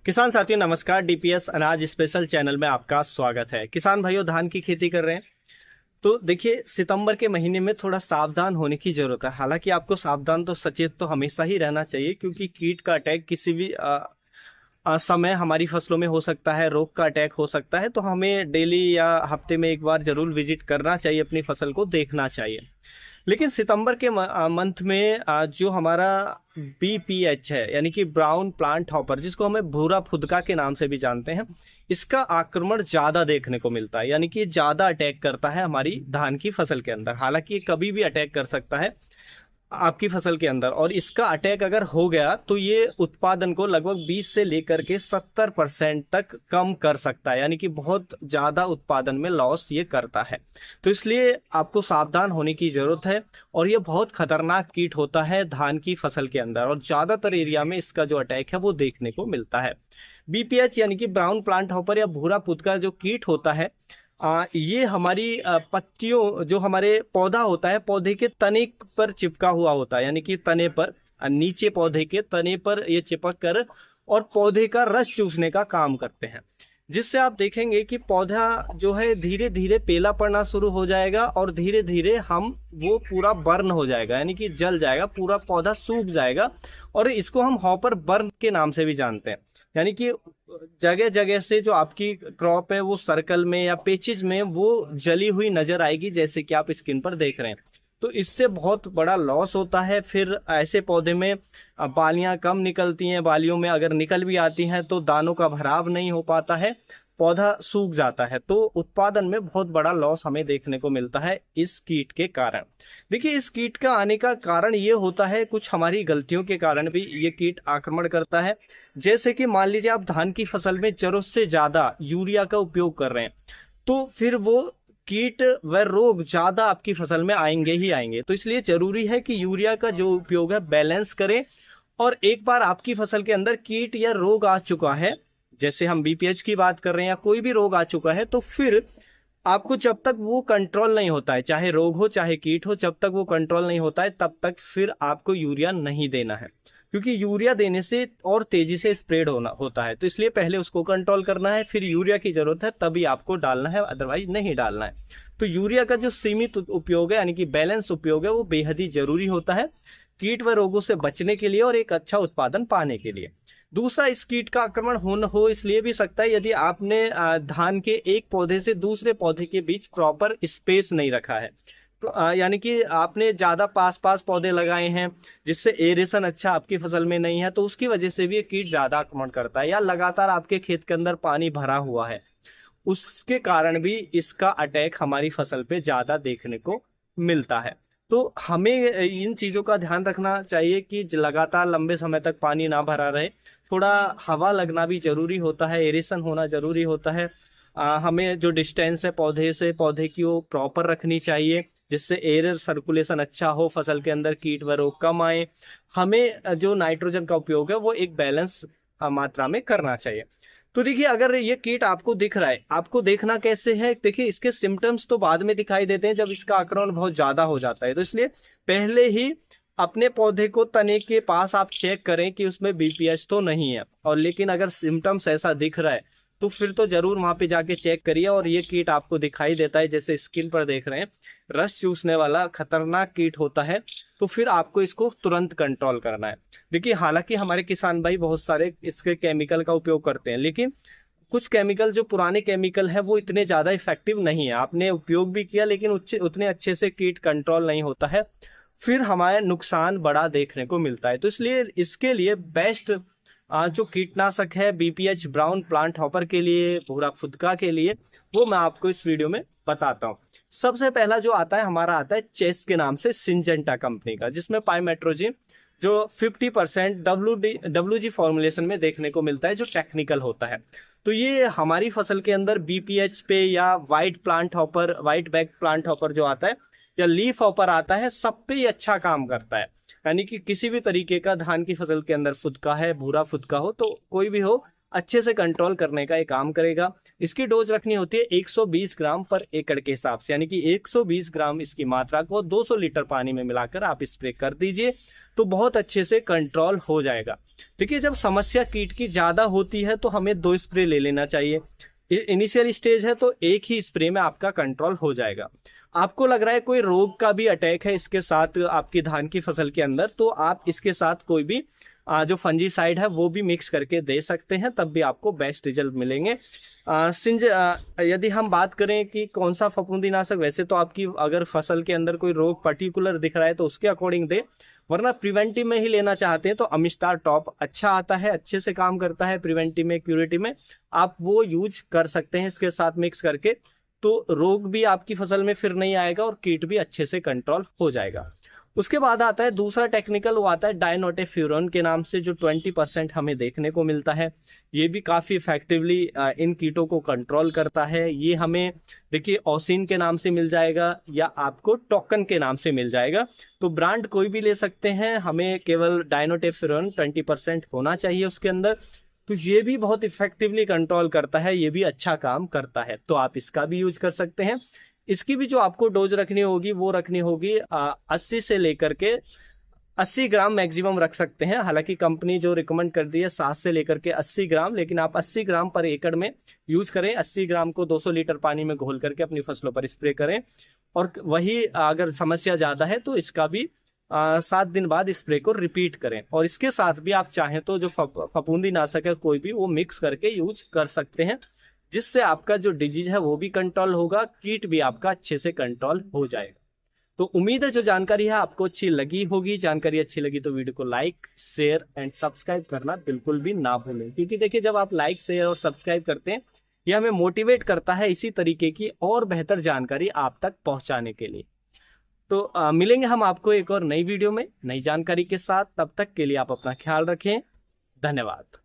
किसान साथियों नमस्कार। डीपीएस अनाज स्पेशल चैनल में आपका स्वागत है। किसान भाइयों, धान की खेती कर रहे हैं तो देखिए, सितंबर के महीने में थोड़ा सावधान होने की जरूरत है। हालांकि आपको सावधान तो सचेत तो हमेशा ही रहना चाहिए, क्योंकि कीट का अटैक किसी भी समय हमारी फसलों में हो सकता है, रोग का अटैक हो सकता है। तो हमें डेली या हफ्ते में एक बार जरूर विजिट करना चाहिए, अपनी फसल को देखना चाहिए। लेकिन सितंबर के मंथ में जो हमारा बीपीएच है, यानी कि ब्राउन प्लांट हॉपर, जिसको हमें भूरा फुदका के नाम से भी जानते हैं, इसका आक्रमण ज्यादा देखने को मिलता है। यानी कि ज्यादा अटैक करता है हमारी धान की फसल के अंदर। हालांकि ये कभी भी अटैक कर सकता है आपकी फसल के अंदर, और इसका अटैक अगर हो गया तो ये उत्पादन को लगभग 20 से लेकर के 70% तक कम कर सकता है। यानी कि बहुत ज्यादा उत्पादन में लॉस ये करता है। तो इसलिए आपको सावधान होने की जरूरत है। और ये बहुत खतरनाक कीट होता है धान की फसल के अंदर, और ज्यादातर एरिया में इसका जो अटैक है वो देखने को मिलता है। बीपीएच यानी कि ब्राउन प्लांट हॉपर या भूरा पुदका जो कीट होता है, ये हमारी पत्तियों, जो हमारे पौधा होता है, पौधे के तने पर चिपका हुआ होता है। यानी कि तने पर, नीचे पौधे के तने पर ये चिपक कर और पौधे का रस चूसने का काम करते हैं, जिससे आप देखेंगे कि पौधा जो है धीरे धीरे पीला पड़ना शुरू हो जाएगा, और धीरे धीरे वो पूरा बर्न हो जाएगा, यानी कि जल जाएगा, पूरा पौधा सूख जाएगा। और इसको हम हॉपर बर्न के नाम से भी जानते हैं। यानी कि जगह जगह से जो आपकी क्रॉप है वो सर्कल में या पेचेज में वो जली हुई नजर आएगी, जैसे कि आप स्क्रीन पर देख रहे हैं। तो इससे बहुत बड़ा लॉस होता है। फिर ऐसे पौधे में बालियां कम निकलती हैं, बालियों में अगर निकल भी आती हैं तो दानों का भराव नहीं हो पाता है, पौधा सूख जाता है। तो उत्पादन में बहुत बड़ा लॉस हमें देखने को मिलता है इस कीट के कारण। देखिए, इस कीट का आने का कारण ये होता है, कुछ हमारी गलतियों के कारण भी ये कीट आक्रमण करता है। जैसे कि मान लीजिए आप धान की फसल में जरूरत से ज्यादा यूरिया का उपयोग कर रहे हैं, तो फिर वो कीट व रोग ज्यादा आपकी फसल में आएंगे ही आएंगे। तो इसलिए जरूरी है कि यूरिया का जो उपयोग है बैलेंस करें। और एक बार आपकी फसल के अंदर कीट या रोग आ चुका है, जैसे हम बीपीएच की बात कर रहे हैं, या कोई भी रोग आ चुका है, तो फिर आपको जब तक वो कंट्रोल नहीं होता है, चाहे रोग हो चाहे कीट हो, जब तक वो कंट्रोल नहीं होता है तब तक फिर आपको यूरिया नहीं देना है। क्योंकि यूरिया देने से और तेजी से स्प्रेड होता है। तो इसलिए पहले उसको कंट्रोल करना है, फिर यूरिया की जरूरत है तभी आपको डालना है, अदरवाइज नहीं डालना है। तो यूरिया का जो सीमित उपयोग है, यानी कि बैलेंस उपयोग है, वो बेहद ही जरूरी होता है कीट व रोगों से बचने के लिए और एक अच्छा उत्पादन पाने के लिए। दूसरा, इस कीट का आक्रमण हो इसलिए भी सकता है यदि आपने धान के एक पौधे से दूसरे पौधे के बीच प्रॉपर स्पेस नहीं रखा है। यानी कि आपने ज्यादा पास पास पौधे लगाए हैं, जिससे एरेशन अच्छा आपकी फसल में नहीं है, तो उसकी वजह से भी ये कीट ज्यादा आक्रमण करता है। या लगातार आपके खेत के अंदर पानी भरा हुआ है, उसके कारण भी इसका अटैक हमारी फसल पे ज्यादा देखने को मिलता है। तो हमें इन चीजों का ध्यान रखना चाहिए कि लगातार लंबे समय तक पानी ना भरा रहे। थोड़ा हवा लगना भी जरूरी होता है, एरेशन होना जरूरी होता है। हमें जो डिस्टेंस है पौधे से पौधे की वो प्रॉपर रखनी चाहिए, जिससे एयर सर्कुलेशन अच्छा हो, फसल के अंदर कीट व रोग कम आए। हमें जो नाइट्रोजन का उपयोग है वो एक बैलेंस मात्रा में करना चाहिए। तो देखिए, अगर ये कीट आपको दिख रहा है, आपको देखना कैसे है? देखिए, इसके सिम्टम्स तो बाद में दिखाई देते हैं जब इसका आक्रमण बहुत ज्यादा हो जाता है। तो इसलिए पहले ही अपने पौधे को तने के पास आप चेक करें कि उसमें बीपीएच तो नहीं है। और लेकिन अगर सिम्टम्स ऐसा दिख रहा है तो फिर तो जरूर वहां पे जाके चेक करिए। और ये कीट आपको दिखाई देता है, जैसे स्किन पर देख रहे हैं, रस चूसने वाला खतरनाक कीट होता है, तो फिर आपको इसको तुरंत कंट्रोल करना है। देखिए, हालांकि हमारे किसान भाई बहुत सारे इसके केमिकल का उपयोग करते हैं, लेकिन कुछ केमिकल, जो पुराने केमिकल है, वो इतने ज्यादा इफेक्टिव नहीं है। आपने उपयोग भी किया लेकिन उतने अच्छे से कीट कंट्रोल नहीं होता है, फिर हमारे नुकसान बड़ा देखने को मिलता है। तो इसलिए इसके लिए बेस्ट जो कीटनाशक है बीपीएच ब्राउन प्लांट हॉपर के लिए, भूरा फुदका के लिए, वो मैं आपको इस वीडियो में बताता हूँ। सबसे पहला जो आता है हमारा, आता है चेस के नाम से, सिंजेंटा कंपनी का, जिसमें पाइमेट्रोजिन जो 50% WG फॉर्मुलेशन में देखने को मिलता है, जो टेक्निकल होता है। तो ये हमारी फसल के अंदर बीपीएच पे या व्हाइट बैक प्लांट हॉपर जो आता है, या लीफ हॉपर आता है, सब पे ही अच्छा काम करता है। यानी कि किसी भी तरीके का धान की फसल के अंदर फुदका है, भूरा फुदका हो, तो कोई भी हो, अच्छे से कंट्रोल करने का ये काम करेगा। इसकी डोज रखनी होती है 120 ग्राम पर एकड़ के हिसाब से, यानी कि 120 ग्राम इसकी मात्रा को 200 लीटर पानी में मिलाकर आप स्प्रे कर दीजिए तो बहुत अच्छे से कंट्रोल हो जाएगा। देखिए, जब समस्या कीट की ज्यादा होती है तो हमें 2 स्प्रे ले लेना चाहिए। इनिशियल स्टेज है तो एक ही स्प्रे में आपका कंट्रोल हो जाएगा। आपको लग रहा है कोई रोग का भी अटैक है इसके साथ आपकी धान की फसल के अंदर, तो आप इसके साथ कोई भी जो फंजीसाइड है वो भी मिक्स करके दे सकते हैं, तब भी आपको बेस्ट रिजल्ट मिलेंगे। यदि हम बात करें कि कौन सा फफूंदीनाशक, वैसे तो आपकी अगर फसल के अंदर कोई रोग पर्टिकुलर दिख रहा है तो उसके अकॉर्डिंग दे, वरना प्रिवेंटिव में ही लेना चाहते हैं तो अमिस्टार टॉप अच्छा आता है, अच्छे से काम करता है प्रिवेंटिव में, क्यूरेटिव में, आप वो यूज कर सकते हैं इसके साथ मिक्स करके, तो रोग भी आपकी फसल में फिर नहीं आएगा और कीट भी अच्छे से कंट्रोल हो जाएगा। उसके बाद आता है दूसरा टेक्निकल, वो आता है डायनोटेफ्यूरॉन के नाम से, जो 20% हमें देखने को मिलता है। ये भी काफी इफेक्टिवली इन कीटों को कंट्रोल करता है। ये हमें देखिए ओसिन के नाम से मिल जाएगा या आपको टोकन के नाम से मिल जाएगा, तो ब्रांड कोई भी ले सकते हैं, हमें केवल डायनोटेफ्यूरॉन 20% होना चाहिए उसके अंदर। तो ये भी बहुत इफेक्टिवली कंट्रोल करता है, ये भी अच्छा काम करता है, तो आप इसका भी यूज कर सकते हैं। इसकी भी जो आपको डोज रखनी होगी वो रखनी होगी 80 से लेकर के 80 ग्राम मैक्सिमम रख सकते हैं। हालांकि कंपनी जो रिकमेंड कर दी है 7 से लेकर के 80 ग्राम, लेकिन आप 80 ग्राम पर एकड़ में यूज करें। 80 ग्राम को 200 लीटर पानी में घोल करके अपनी फसलों पर स्प्रे करें, और वही अगर समस्या ज्यादा है तो इसका भी 7 दिन बाद स्प्रे को रिपीट करें। और इसके साथ भी आप चाहें तो जो फफूंदीनाशक है कोई भी, वो मिक्स करके यूज कर सकते हैं, जिससे आपका जो डिजीज है वो भी कंट्रोल होगा, कीट भी आपका अच्छे से कंट्रोल हो जाएगा। तो उम्मीद है जो जानकारी है आपको अच्छी लगी होगी। जानकारी अच्छी लगी तो वीडियो को लाइक, शेयर एंड सब्सक्राइब करना बिल्कुल भी ना भूलें, क्योंकि देखिए जब आप लाइक, शेयर और सब्सक्राइब करते हैं ये हमें मोटिवेट करता है इसी तरीके की और बेहतर जानकारी आप तक पहुंचाने के लिए। तो मिलेंगे हम आपको एक और नई वीडियो में नई जानकारी के साथ। तब तक के लिए आप अपना ख्याल रखें। धन्यवाद।